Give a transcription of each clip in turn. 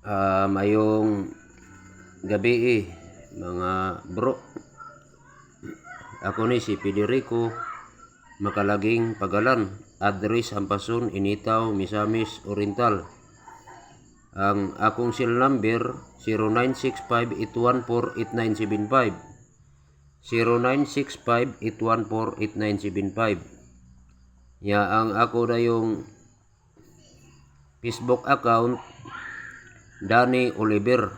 Mayong gabi mga bro. Ako ni si Federico Makalaging Pagalan, address Hampason, Initaw, Misamis Oriental. Ang akong cell number 0965-814-8975, 0965-814-8975. Ang ako na yung Facebook account Danny Oliver.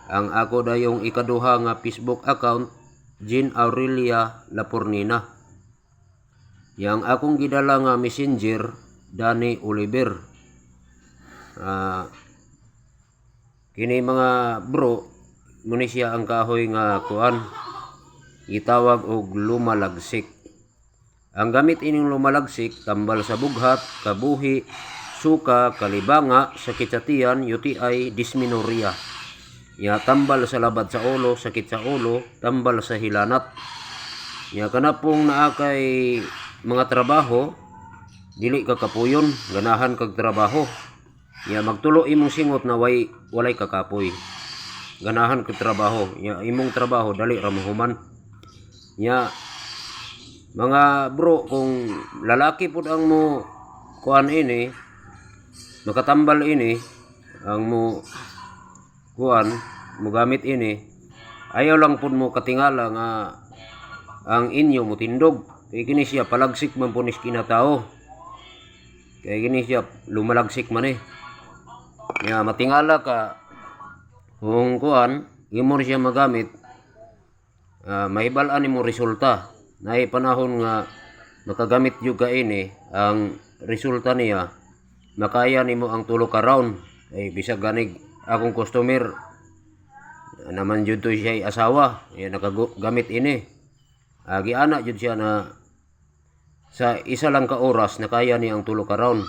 Ang ako na yung ikaduha nga Facebook account Jean Aurelia Lapornina. Yang akong gidala nga messenger Danny Oliver. Kini mga bro, muni siya ang kahoy nga kuan gitawag og lumalagsik. Ang gamit ining lumalagsik tambal sa bughat, kabuhi, suka, kalibanga, sakit sa tiyan, UTI, dysmenorrhea. Tambal sa labad sa ulo, sakit sa ulo, tambal sa hilanat. Kana pong naa kay mga trabaho, dili ka kapuyon, ganahan kag trabaho. Magtulo imong singot na walay kakapoy. Ganahan kag trabaho. Imong trabaho dali ra mahuman. Mga bro, kung lalaki pud ang mo kuan ini, makatambal ini, ang mo kuan, mo gamit ini, ayaw lang pud mo katingala nga ang inyo mo tindog. Kaya kini siya palagsik man po nis kinatao. Kaya kini siya lumalagsik man eh. Matingala ka kung kuan, imo siya magamit, mahibalaan mo resulta. Naay panahon nga makagamit yung ka ini, ang resulta niya, makaya nimo ang tulo ka round. Bisag ganig akong customer, naman jud to siya asawa, nakagamit ini. Giana jud siya na sa isa lang ka oras nakaya ni ang tulo ka round.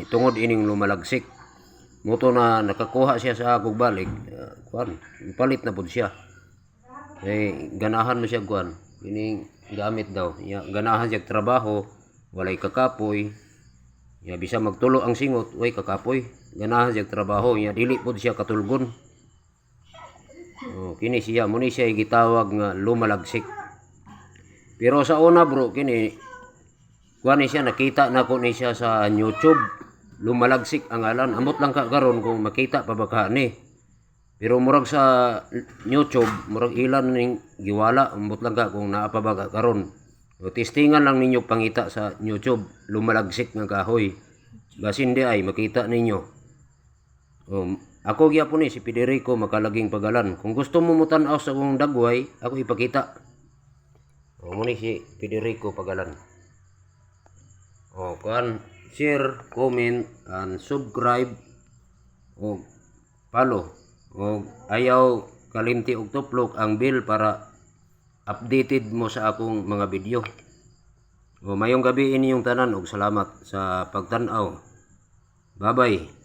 Tungod ining lumalagsik. Moto na nakakuha siya sa akong balik, palit na pud siya. Ganahan mo siya kuan, ining gamit daw. Ganahan siya trabaho, walay kakapoy. Bisa magtulo ang singot, way kakapoy. Ganahan siya trabaho, dili pud siya katulgon. Kini siya, muni siya gitawag nga lumalagsik. Pero sa una bro, kini kuan ni siya, nakita na ko ni siya sa YouTube. Lumalagsik ang ngalan. Amot lang ka karon kung makita pa ba ka ni. Pero murag sa YouTube, murag ilan ning giwala. Amot lang ka kung naa pa ba ka karon. Testingan lang ninyo pangita sa YouTube, lumalagsik nga kahoy. Basin di ay makita ninyo. Ako gyapon ni si Federico Makalaging Pagalan. Kung gusto mo mutan-aw sa akong dagway, ako ipakita. Muni si Federico Pagalan. Kuan, share, comment, and subscribe, o follow. Ayaw kalimti og tuplok ang bell para updated mo sa akong mga video. Mayong gabi inyong tanan og salamat sa pagtan-aw. Bye bye.